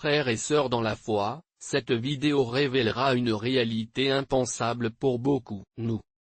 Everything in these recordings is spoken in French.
frères et sœurs dans la foi, cette vidéo révélera une réalité impensable pour beaucoup.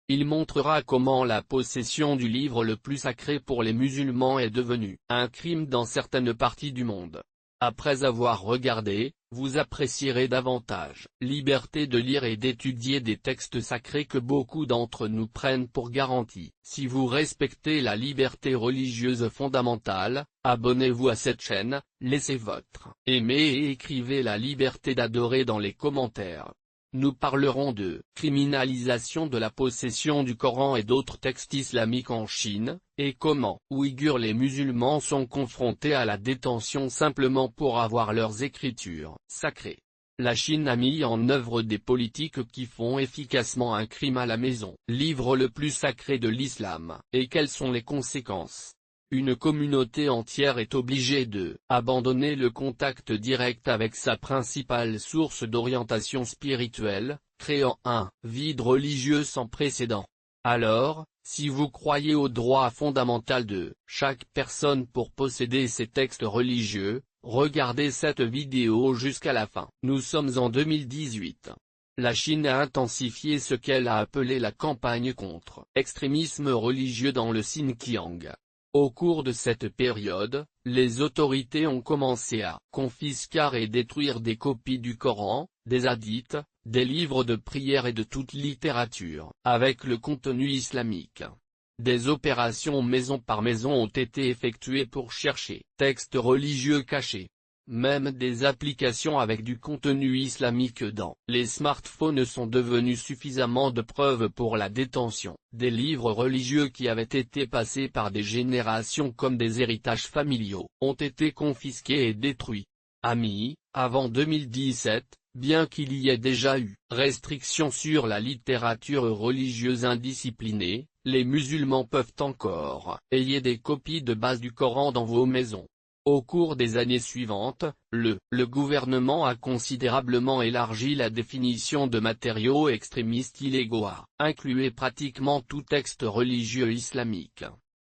Il montrera comment la possession du livre le plus sacré pour les musulmans est devenue un crime dans certaines parties du monde. Après avoir regardé, vous apprécierez davantage liberté de lire et d'étudier des textes sacrés que beaucoup d'entre nous prennent pour garantie. Si vous respectez la liberté religieuse fondamentale, abonnez-vous à cette chaîne, laissez votre aimé et écrivez la liberté d'adorer dans les commentaires. Nous parlerons de criminalisation de la possession du Coran et d'autres textes islamiques en Chine, et comment Ouïghurs les musulmans sont confrontés à la détention simplement pour avoir leurs écritures sacrées. La Chine a mis en œuvre des politiques qui font efficacement un crime à la maison, livre le plus sacré de l'islam. Et quelles sont les conséquences? Une communauté entière est obligée de abandonner le contact direct avec sa principale source d'orientation spirituelle, créant un vide religieux sans précédent. Alors, si vous croyez au droit fondamental de chaque personne pour posséder ses textes religieux, regardez cette vidéo jusqu'à la fin. Nous sommes en 2018. La Chine a intensifié ce qu'elle a appelé la campagne contre l'extrémisme religieux dans le Xinjiang. Au cours de cette période, les autorités ont commencé à confisquer et détruire des copies du Coran, des hadiths, des livres de prière et de toute littérature avec le contenu islamique. Des opérations maison par maison ont été effectuées pour chercher textes religieux cachés. Même des applications avec du contenu islamique dans les smartphones sont devenues suffisamment de preuves pour la détention. Des livres religieux qui avaient été passés par des générations comme des héritages familiaux ont été confisqués et détruits. Amis, avant 2017, bien qu'il y ait déjà eu restrictions sur la littérature religieuse indisciplinée, les musulmans peuvent encore ayez des copies de base du Coran dans vos maisons. Au cours des années suivantes, le gouvernement a considérablement élargi la définition de matériaux extrémistes illégaux à inclure pratiquement tout texte religieux islamique.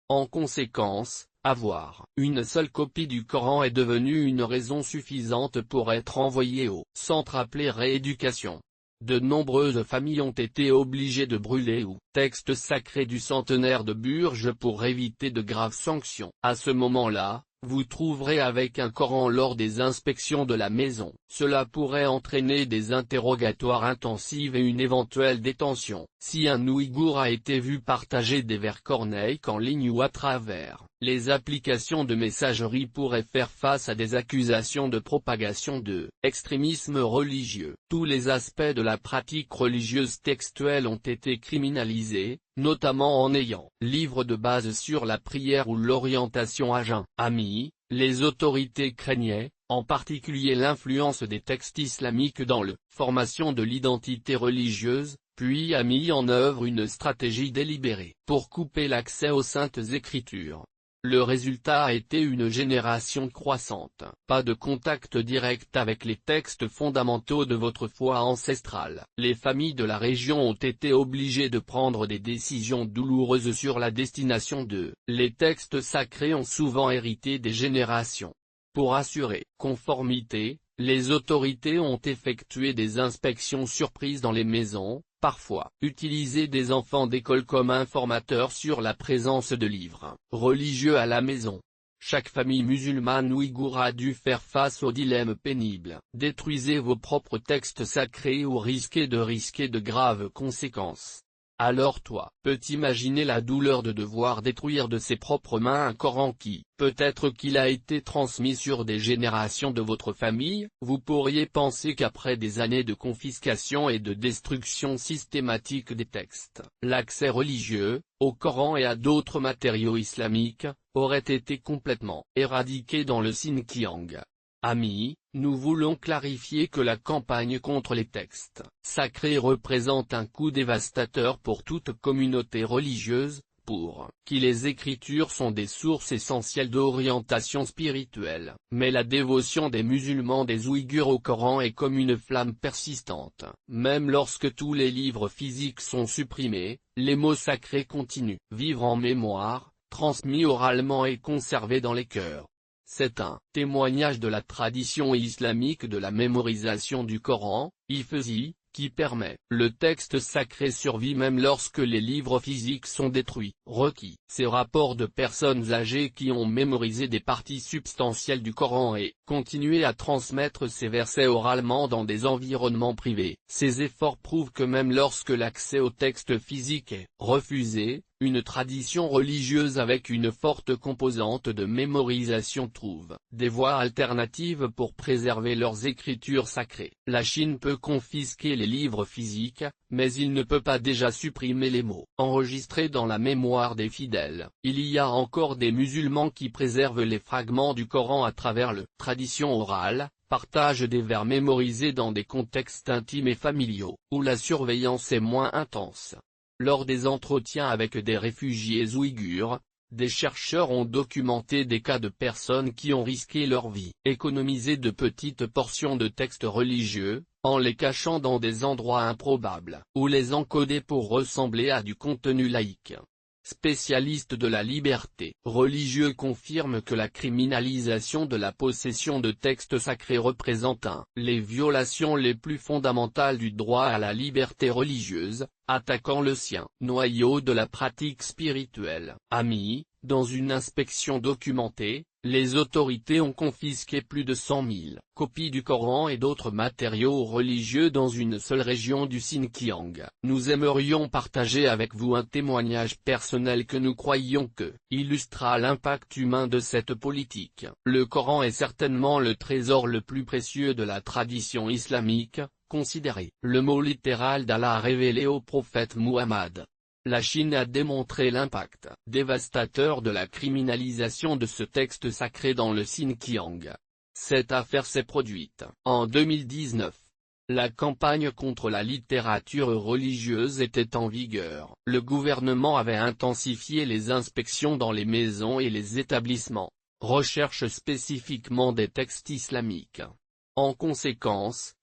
En conséquence, avoir une seule copie du Coran est devenu une raison suffisante pour être envoyé au centre appelé rééducation. De nombreuses familles ont été obligées de brûler ou textes sacrés du centenaire de Bourges pour éviter de graves sanctions. À ce moment-là, vous trouverez avec un Coran lors des inspections de la maison. Cela pourrait entraîner des interrogatoires intensifs et une éventuelle détention. Si un Ouïghour a été vu partager des vers cornèques en ligne ou à travers les applications de messagerie pourrait faire face à des accusations de propagation de extrémisme religieux. Tous les aspects de la pratique religieuse textuelle ont été criminalisés, notamment en ayant livre de base sur la prière ou l'orientation à jeun. Amis, les autorités craignaient, en particulier l'influence des textes islamiques dans la formation de l'identité religieuse, puis a mis en œuvre une stratégie délibérée pour couper l'accès aux saintes écritures. Le résultat a été une génération croissante, pas de contact direct avec les textes fondamentaux de votre foi ancestrale. Les familles de la région ont été obligées de prendre des décisions douloureuses sur la destination de les textes sacrés ont souvent hérité des générations. Pour assurer conformité, les autorités ont effectué des inspections surprises dans les maisons, parfois utilisé des enfants d'école comme informateurs sur la présence de livres religieux à la maison. Chaque famille musulmane ouïghour a dû faire face au dilemme pénible. Détruisez vos propres textes sacrés ou risquez de graves conséquences. Alors toi, peux imaginer la douleur de devoir détruire de ses propres mains un Coran qui, peut-être qu'il a été transmis sur des générations de votre famille. Vous pourriez penser qu'après des années de confiscation et de destruction systématique des textes, l'accès religieux, au Coran et à d'autres matériaux islamiques, aurait été complètement éradiqué dans le Xinjiang. Amis, nous voulons clarifier que la campagne contre les textes sacrés représente un coup dévastateur pour toute communauté religieuse, pour qui les écritures sont des sources essentielles d'orientation spirituelle. Mais la dévotion des musulmans des Ouïghurs au Coran est comme une flamme persistante. Même lorsque tous les livres physiques sont supprimés, les mots sacrés continuent. Vivre en mémoire, transmis oralement et conservés dans les cœurs. C'est un témoignage de la tradition islamique de la mémorisation du Coran, Hifzi, qui permet. Le texte sacré survit même lorsque les livres physiques sont détruits. Requis. Ces rapports de personnes âgées qui ont mémorisé des parties substantielles du Coran et continué à transmettre ces versets oralement dans des environnements privés. Ces efforts prouvent que même lorsque l'accès au texte physique est refusé, une tradition religieuse avec une forte composante de mémorisation trouve des voies alternatives pour préserver leurs écritures sacrées. La Chine peut confisquer les livres physiques, mais il ne peut pas déjà supprimer les mots enregistrés dans la mémoire des fidèles. Il y a encore des musulmans qui préservent les fragments du Coran à travers la tradition orale, partage des vers mémorisés dans des contextes intimes et familiaux, où la surveillance est moins intense. Lors des entretiens avec des réfugiés ouïghurs, des chercheurs ont documenté des cas de personnes qui ont risqué leur vie, économisé de petites portions de textes religieux, en les cachant dans des endroits improbables, ou les encoder pour ressembler à du contenu laïque. Spécialistes de la liberté religieuse confirment que la criminalisation de la possession de textes sacrés représente les violations les plus fondamentales du droit à la liberté religieuse, attaquant le sien. Noyau de la pratique spirituelle. Amis, dans une inspection documentée, les autorités ont confisqué plus de 100 000 copies du Coran et d'autres matériaux religieux dans une seule région du Xinjiang. Nous aimerions partager avec vous un témoignage personnel que nous croyons que illustrera l'impact humain de cette politique. Le Coran est certainement le trésor le plus précieux de la tradition islamique, considéré le mot littéral d'Allah révélé au prophète Muhammad. La Chine a démontré l'impact dévastateur de la criminalisation de ce texte sacré dans le Xinjiang. Cette affaire s'est produite en 2019. La campagne contre la littérature religieuse était en vigueur. Le gouvernement avait intensifié les inspections dans les maisons et les établissements, recherche spécifiquement des textes islamiques. En conséquence,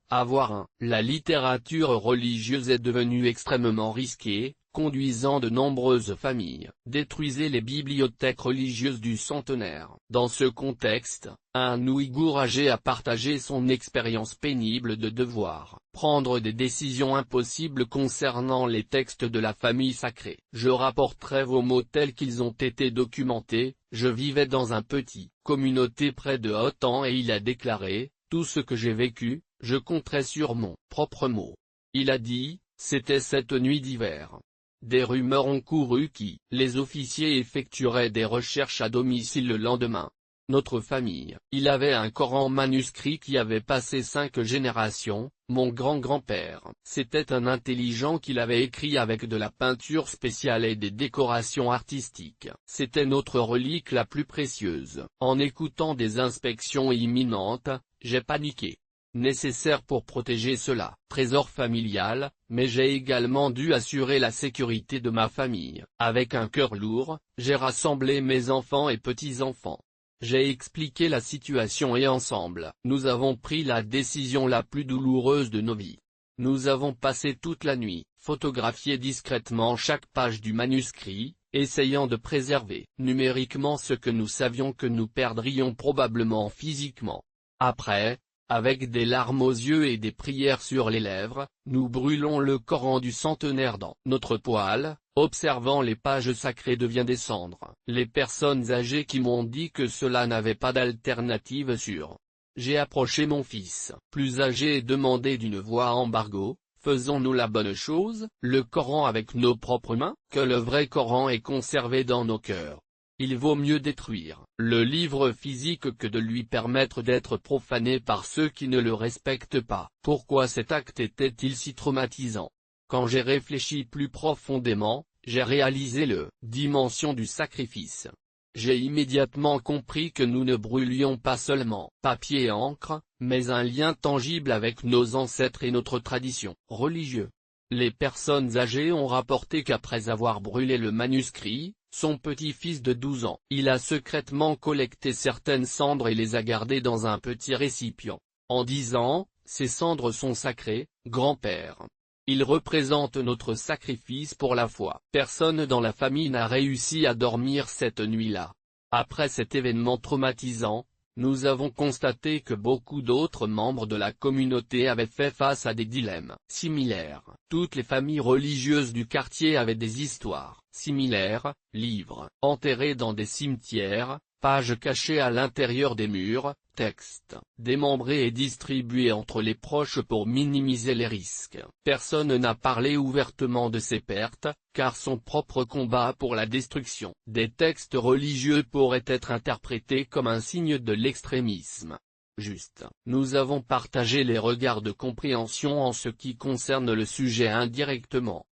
la littérature religieuse est devenue extrêmement risquée, conduisant de nombreuses familles, détruisait les bibliothèques religieuses du centenaire. Dans ce contexte, un Ouïghour âgé a partagé son expérience pénible de devoir prendre des décisions impossibles concernant les textes de la famille sacrée. Je rapporterai vos mots tels qu'ils ont été documentés. Je vivais dans un petit communauté près de Hotan et il a déclaré, tout ce que j'ai vécu, je compterai sur mon propre mot. Il a dit, c'était cette nuit d'hiver. Des rumeurs ont couru les officiers effectueraient des recherches à domicile le lendemain. Notre famille, il avait un Coran manuscrit qui avait passé 5 générations, mon grand-grand-père. C'était un intelligent qui l'avait écrit avec de la peinture spéciale et des décorations artistiques. C'était notre relique la plus précieuse. En écoutant des inspections imminentes, j'ai paniqué. Nécessaire pour protéger cela, trésor familial, mais j'ai également dû assurer la sécurité de ma famille. Avec un cœur lourd, j'ai rassemblé mes enfants et petits-enfants. J'ai expliqué la situation et ensemble, nous avons pris la décision la plus douloureuse de nos vies. Nous avons passé toute la nuit, photographié discrètement chaque page du manuscrit, essayant de préserver numériquement ce que nous savions que nous perdrions probablement physiquement. Après, avec des larmes aux yeux et des prières sur les lèvres, nous brûlons le Coran du centenaire dans notre poêle, observant les pages sacrées devient des cendres. Les personnes âgées qui m'ont dit que cela n'avait pas d'alternative sûre. J'ai approché mon fils, plus âgé et demandé d'une voix embargo, faisons-nous la bonne chose, le Coran avec nos propres mains, que le vrai Coran est conservé dans nos cœurs. Il vaut mieux détruire le livre physique que de lui permettre d'être profané par ceux qui ne le respectent pas. Pourquoi cet acte était-il si traumatisant? Quand j'ai réfléchi plus profondément, j'ai réalisé la dimension du sacrifice. J'ai immédiatement compris que nous ne brûlions pas seulement papier et encre, mais un lien tangible avec nos ancêtres et notre tradition religieuse. Les personnes âgées ont rapporté qu'après avoir brûlé le manuscrit, son petit-fils de 12 ans, il a secrètement collecté certaines cendres et les a gardées dans un petit récipient, en disant, ces cendres sont sacrées, grand-père. Ils représentent notre sacrifice pour la foi. Personne dans la famille n'a réussi à dormir cette nuit-là. Après cet événement traumatisant, nous avons constaté que beaucoup d'autres membres de la communauté avaient fait face à des dilemmes similaires. Toutes les familles religieuses du quartier avaient des histoires similaires, livres enterrés dans des cimetières, pages cachées à l'intérieur des murs, textes démembrés et distribués entre les proches pour minimiser les risques. Personne n'a parlé ouvertement de ses pertes, car son propre combat pour la destruction des textes religieux pourrait être interprété comme un signe de l'extrémisme. Juste. Nous avons partagé les regards de compréhension en ce qui concerne le sujet indirectement.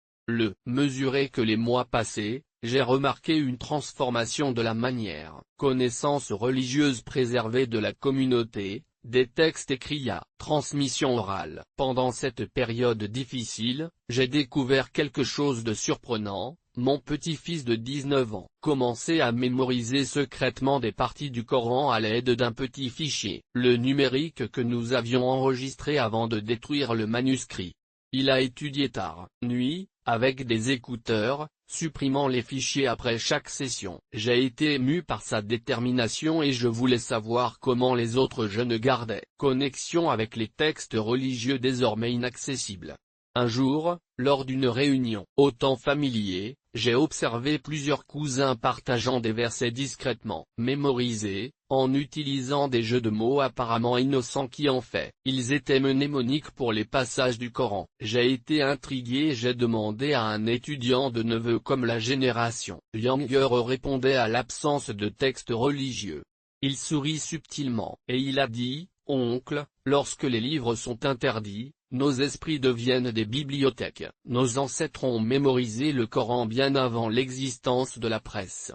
Mesuré que les mois passés, j'ai remarqué une transformation de la manière, connaissance religieuse préservée de la communauté, des textes écrits à transmission orale. Pendant cette période difficile, j'ai découvert quelque chose de surprenant. Mon petit-fils de 19 ans commençait à mémoriser secrètement des parties du Coran à l'aide d'un petit fichier, le numérique que nous avions enregistré avant de détruire le manuscrit. Il a étudié tard, nuit, avec des écouteurs, supprimant les fichiers après chaque session. J'ai été ému par sa détermination et je voulais savoir comment les autres jeunes gardaient connexion avec les textes religieux désormais inaccessibles. Un jour, lors d'une réunion au temps familier, j'ai observé plusieurs cousins partageant des versets discrètement mémorisés, en utilisant des jeux de mots apparemment innocents qui en fait, ils étaient mnémoniques pour les passages du Coran. J'ai été intrigué et j'ai demandé à un étudiant de neveu comme la génération younger répondait à l'absence de texte religieux. Il sourit subtilement, et il a dit, « Oncle, lorsque les livres sont interdits, nos esprits deviennent des bibliothèques. Nos ancêtres ont mémorisé le Coran bien avant l'existence de la presse.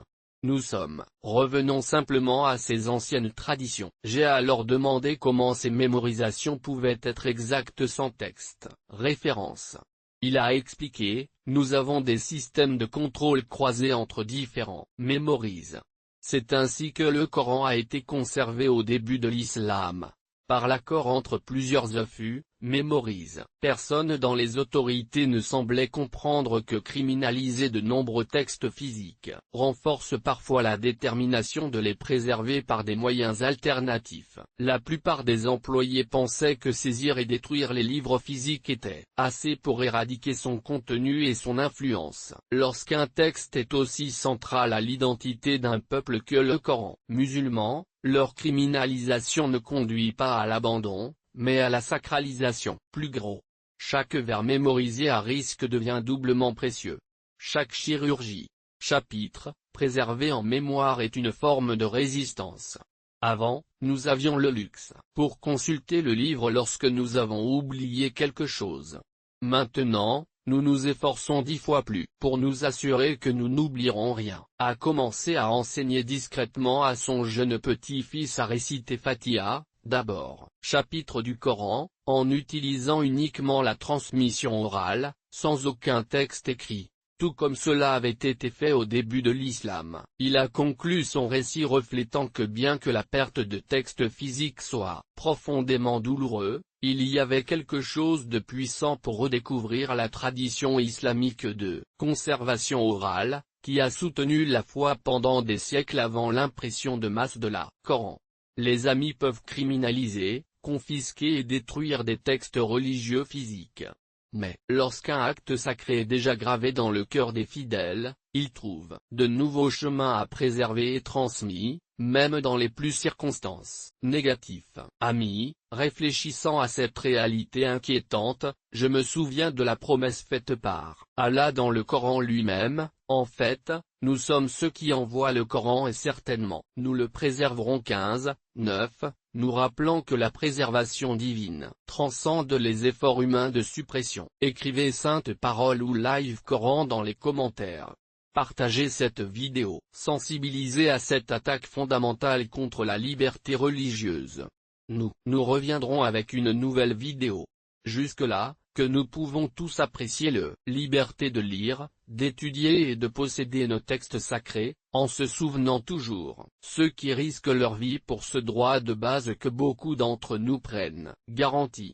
Revenons simplement à ces anciennes traditions. » J'ai alors demandé comment ces mémorisations pouvaient être exactes sans texte, référence. Il a expliqué, nous avons des systèmes de contrôle croisés entre différents mémorises. C'est ainsi que le Coran a été conservé au début de l'islam. Par l'accord entre plusieurs affûts, mémorise. Personne dans les autorités ne semblait comprendre que criminaliser de nombreux textes physiques renforce parfois la détermination de les préserver par des moyens alternatifs. La plupart des employés pensaient que saisir et détruire les livres physiques était assez pour éradiquer son contenu et son influence. Lorsqu'un texte est aussi central à l'identité d'un peuple que le Coran musulman, leur criminalisation ne conduit pas à l'abandon, mais à la sacralisation. Plus gros. Chaque vers mémorisé à risque devient doublement précieux. Chaque chirurgie, chapitre, préservé en mémoire est une forme de résistance. Avant, nous avions le luxe pour consulter le livre lorsque nous avons oublié quelque chose. Maintenant, nous nous efforçons 10 fois plus pour nous assurer que nous n'oublierons rien. A commencé à enseigner discrètement à son jeune petit-fils à réciter Fatiha, d'abord, chapitre du Coran, en utilisant uniquement la transmission orale, sans aucun texte écrit. Tout comme cela avait été fait au début de l'islam. Il a conclu son récit reflétant que bien que la perte de texte physique soit profondément douloureux, il y avait quelque chose de puissant pour redécouvrir la tradition islamique de conservation orale, qui a soutenu la foi pendant des siècles avant l'impression de masse de la Coran. Les amis peuvent criminaliser, confisquer et détruire des textes religieux physiques. Mais, lorsqu'un acte sacré est déjà gravé dans le cœur des fidèles, ils trouvent de nouveaux chemins à préserver et transmis, même dans les plus circonstances négatives. Amis, réfléchissant à cette réalité inquiétante, je me souviens de la promesse faite par Allah dans le Coran lui-même, en fait, nous sommes ceux qui envoient le Coran et certainement, nous le préserverons. 15:9, nous rappelant que la préservation divine transcende les efforts humains de suppression. Écrivez Sainte Parole ou Live Coran dans les commentaires. Partagez cette vidéo, sensibilisez à cette attaque fondamentale contre la liberté religieuse. Nous reviendrons avec une nouvelle vidéo. Jusque-là, que nous pouvons tous apprécier la liberté de lire, d'étudier et de posséder nos textes sacrés, en se souvenant toujours, ceux qui risquent leur vie pour ce droit de base que beaucoup d'entre nous prennent, garantie.